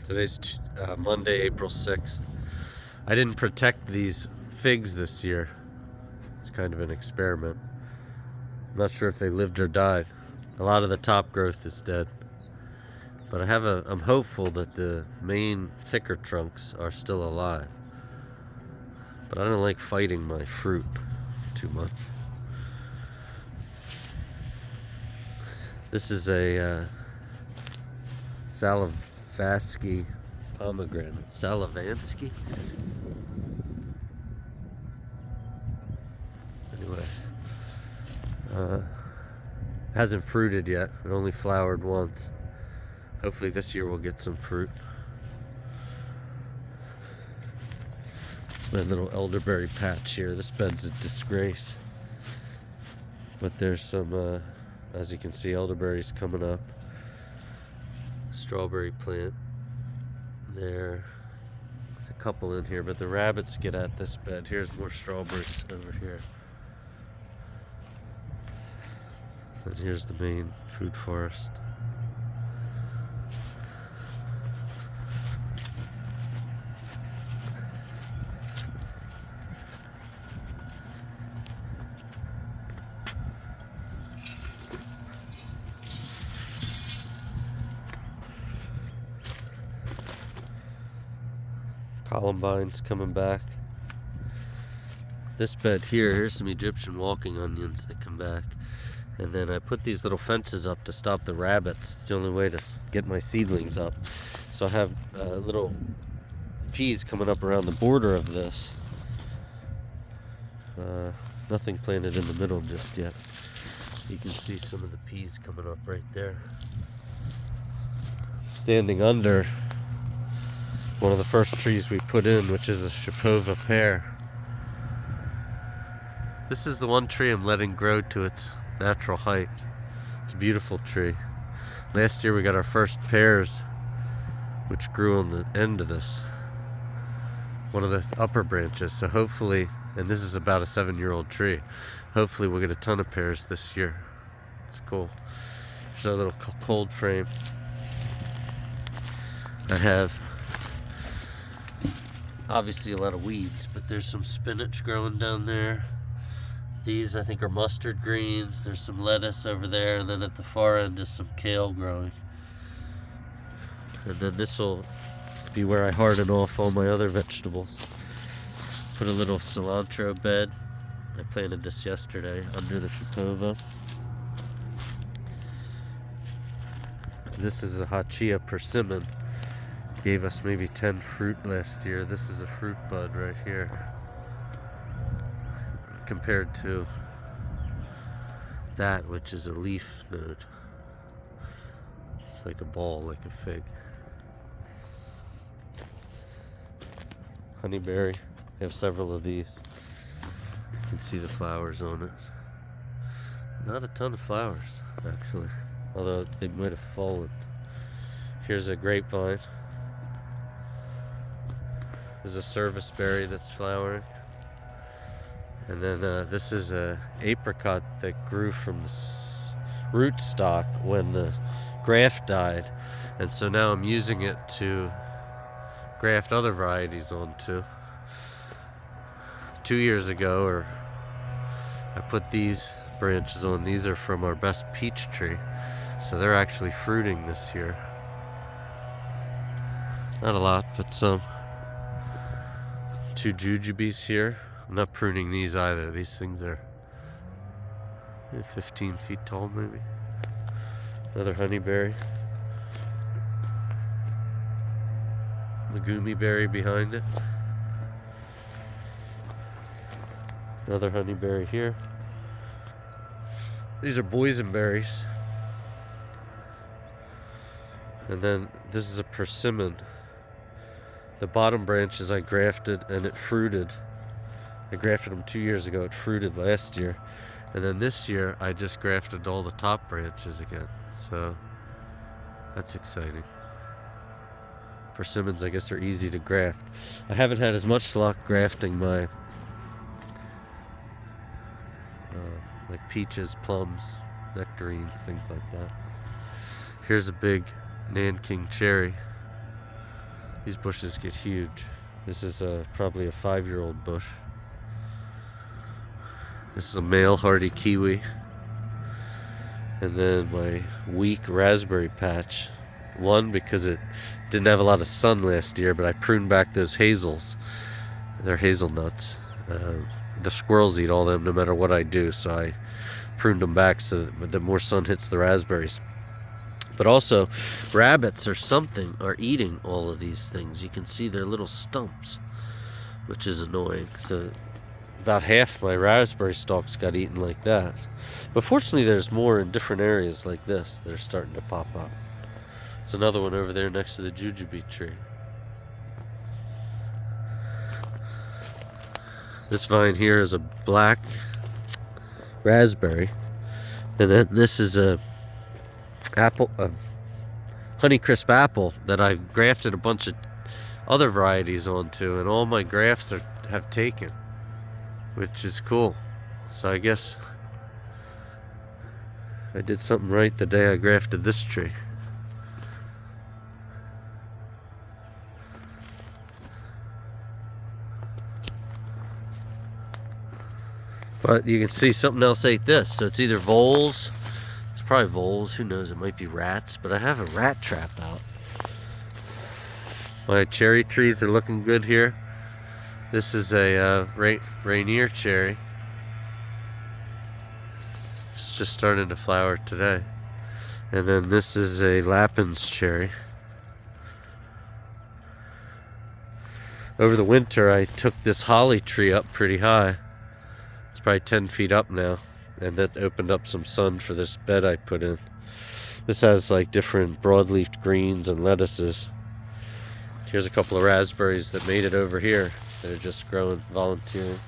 Today's Monday, April 6th. I didn't protect these figs this year. It's kind of an experiment. I'm not sure if they lived or died. A lot of the top growth is dead. But I'm hopeful that the main thicker trunks are still alive. But I don't like fighting my fruit too much. This is a Salavansky pomegranate. Salavansky? Anyway. Hasn't fruited yet. It only flowered once. Hopefully this year we'll get some fruit. It's my little elderberry patch here. This bed's a disgrace. But there's some, as you can see, elderberries coming up. Strawberry plant there's a couple in here, but the rabbits get at this bed. Here's more strawberries over here, and here's the main food forest. Columbine's coming back. This bed here's some Egyptian walking onions that come back. And then I put these little fences up to stop the rabbits. It's the only way to get my seedlings up. So I have little peas coming up around the border of this. Nothing planted in the middle just yet. You can see some of the peas coming up right there. Standing under one of the first trees we put in, which is a Shapova pear. This is the one tree I'm letting grow to its natural height. It's a beautiful tree. Last year we got our first pears, which grew on the end of this, one of the upper branches. So hopefully, and this is about a 7-year-old tree, hopefully we'll get a ton of pears this year. It's cool. There's our little cold frame. I have obviously a lot of weeds, but there's some spinach growing down there. These I think are mustard greens. There's some lettuce over there, and then at the far end is some kale growing. And then this will be where I harden off all my other vegetables. Put a little cilantro bed. I planted this yesterday under the Shapova. This is a Hachia persimmon. Gave us maybe 10 fruit last year. This is a fruit bud right here, compared to that, which is a leaf node. It's like a ball, like a fig. Honeyberry. I have several of these. You can see the flowers on it. Not a ton of flowers, actually, although they might have fallen. Here's a grapevine. There's a service berry that's flowering. And then this is a apricot that grew from the rootstock when the graft died. And so now I'm using it to graft other varieties onto. 2 years ago, I put these branches on. These are from our best peach tree. So they're actually fruiting this year. Not a lot, but some. 2 jujubes here. I'm not pruning these either. These things are 15 feet tall, maybe. Another honeyberry. Legumi berry behind it. Another honeyberry here. These are boysenberries. And then this is a persimmon. The bottom branches I grafted and it fruited. I grafted them 2 years ago. It fruited last year. And then this year I just grafted all the top branches again. So that's exciting. Persimmons, I guess, are easy to graft. I haven't had as much luck grafting my like peaches, plums, nectarines, things like that. Here's a big Nanking cherry. These bushes get huge. This is probably a 5-year-old bush. This is a male hardy kiwi. And then my weak raspberry patch. One, because it didn't have a lot of sun last year, but I pruned back those hazels. They're hazelnuts. The squirrels eat all them no matter what I do, so I pruned them back so that the more sun hits the raspberries. But also, rabbits are eating all of these things. You can see their little stumps, which is annoying. So about half my raspberry stalks got eaten like that. But fortunately, there's more in different areas like this that are starting to pop up. It's another one over there next to the jujube tree. This vine here is a black raspberry, and then this is a Honeycrisp apple that I grafted a bunch of other varieties onto, and all my grafts have taken, which is cool. So I guess I did something right the day I grafted this tree. But you can see something else ate this, so it's either voles. It's probably voles, who knows, it might be rats, but I have a rat trap out. My cherry trees are looking good here. This is a Rainier cherry. It's just starting to flower today. And then this is a Lappin's cherry. Over the winter I took this holly tree up pretty high. It's probably 10 feet up now, and that opened up some sun for this bed I put in. This has like different broadleaf greens and lettuces. Here's a couple of raspberries that made it over here. They're just growing, volunteering.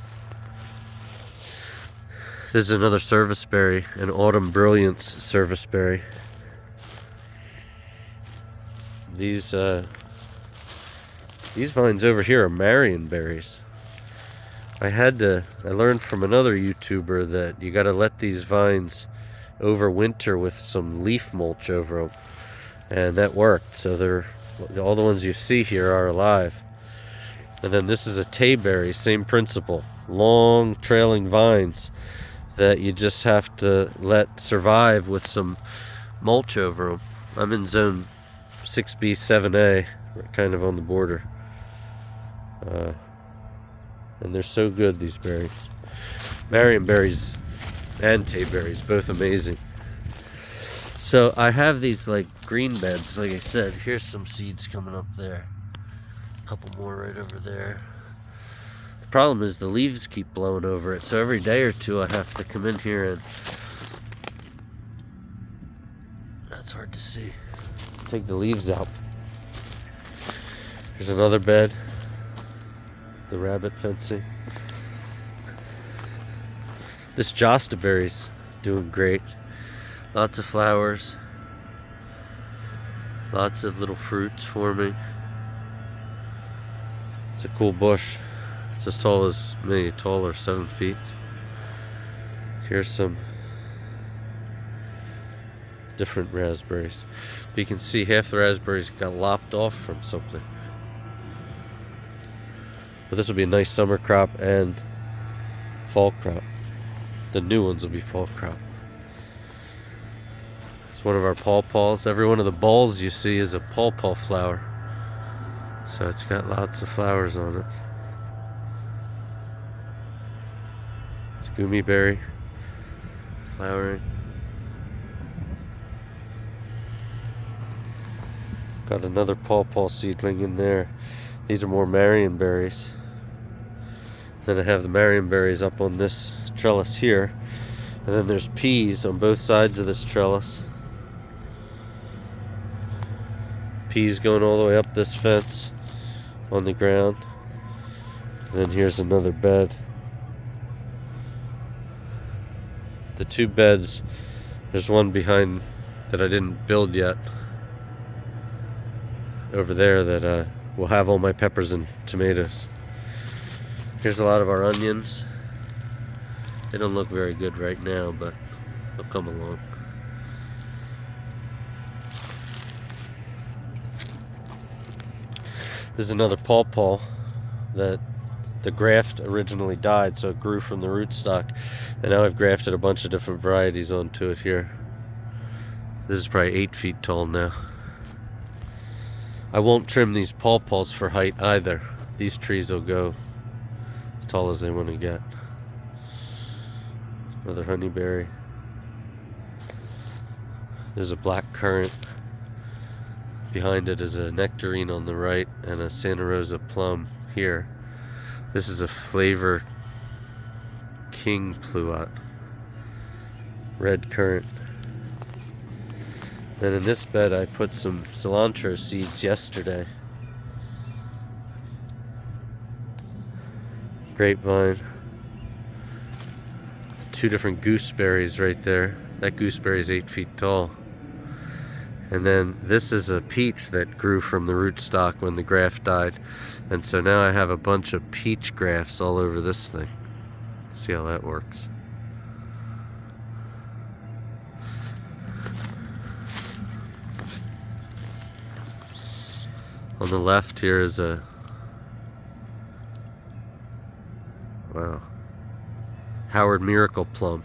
This is another serviceberry, an Autumn Brilliance serviceberry. These vines over here are marionberries. I learned from another YouTuber that you gotta let these vines overwinter with some leaf mulch over them, and that worked. So all the ones you see here are alive. And then this is a tayberry, same principle. Long trailing vines that you just have to let survive with some mulch over them. I'm in zone 6B, 7A, kind of on the border. And they're so good, these berries. Marionberries and tayberries, both amazing. So I have these like green beds, like I said. Here's some seeds coming up there. A couple more right over there. The problem is the leaves keep blowing over it, so every day or two I have to come in here and... That's hard to see. Take the leaves out. Here's another bed. The rabbit fencing. This jostaberry's doing great. Lots of flowers. Lots of little fruits forming. It's a cool bush. It's as tall as me, taller, 7 feet. Here's some different raspberries. But you can see half the raspberries got lopped off from something. But this will be a nice summer crop and fall crop. The new ones will be fall crop. It's one of our pawpaws. Every one of the balls you see is a pawpaw flower. So it's got lots of flowers on it. It's goomyberry flowering. Got another pawpaw seedling in there. These are more marionberries. Then I have the marionberries up on this trellis here. And then there's peas on both sides of this trellis. Peas going all the way up this fence on the ground. And then here's another bed. The two beds, there's one behind that I didn't build yet. Over there that will have all my peppers and tomatoes. Here's a lot of our onions. They don't look very good right now, but they'll come along. This is another pawpaw that the graft originally died, so it grew from the rootstock, and now I've grafted a bunch of different varieties onto it here. This is probably 8 feet tall now. I won't trim these pawpaws for height either. These trees will go as tall as they want to get. Another honeyberry. There's a black currant. Behind it is a nectarine on the right and a Santa Rosa plum here. This is a Flavor King Pluot. Red currant. Then in this bed I put some cilantro seeds yesterday. Grapevine. 2 different gooseberries right there. That gooseberry is 8 feet tall. And then this is a peach that grew from the rootstock when the graft died. And so now I have a bunch of peach grafts all over this thing. Let's see how that works. On the left here is a, wow, Howard Miracle plum.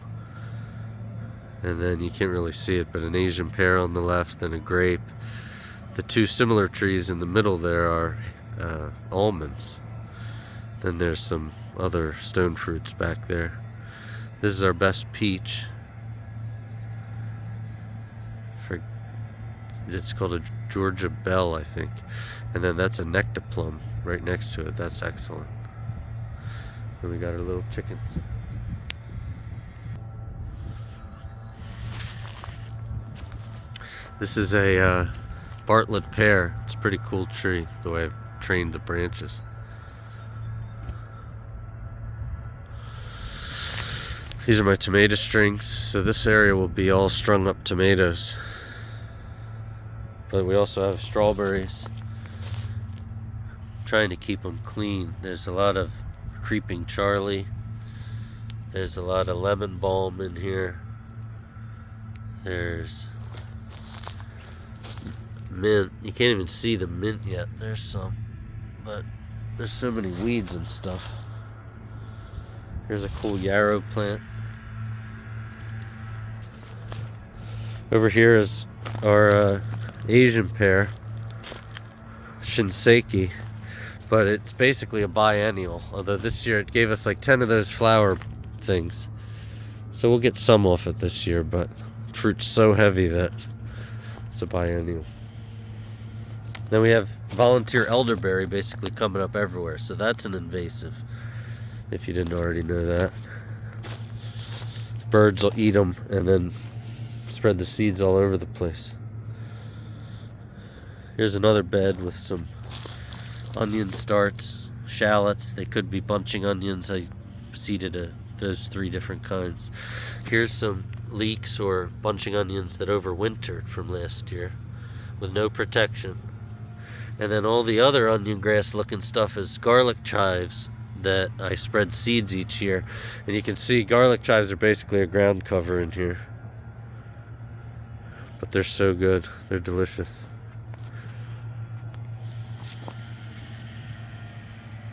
And then you can't really see it, but an Asian pear on the left and a grape. The 2 similar trees in the middle there are almonds. Then there's some other stone fruits back there. This is our best peach. It's called a Georgia Belle, I think. And then that's a nectarplum right next to it. That's excellent. And we got our little chickens. This is a Bartlett pear. It's a pretty cool tree, the way I've trained the branches. These are my tomato strings. So this area will be all strung up tomatoes. But we also have strawberries. I'm trying to keep them clean. There's a lot of creeping Charlie. There's a lot of lemon balm in here. There's mint. You can't even see the mint yet. There's some, but there's so many weeds and stuff. Here's a cool yarrow plant. Over here is our Asian pear, Shinseki, but it's basically a biennial, although this year it gave us like 10 of those flower things, so we'll get some off it this year, but fruit's so heavy that it's a biennial. Then we have volunteer elderberry basically coming up everywhere, so that's an invasive, if you didn't already know that. Birds will eat them and then spread the seeds all over the place. Here's another bed with some onion starts, shallots. They could be bunching onions. I seeded those 3 different kinds. Here's some leeks or bunching onions that overwintered from last year with no protection. And then all the other onion grass looking stuff is garlic chives that I spread seeds each year. And you can see garlic chives are basically a ground cover in here. But they're so good. They're delicious.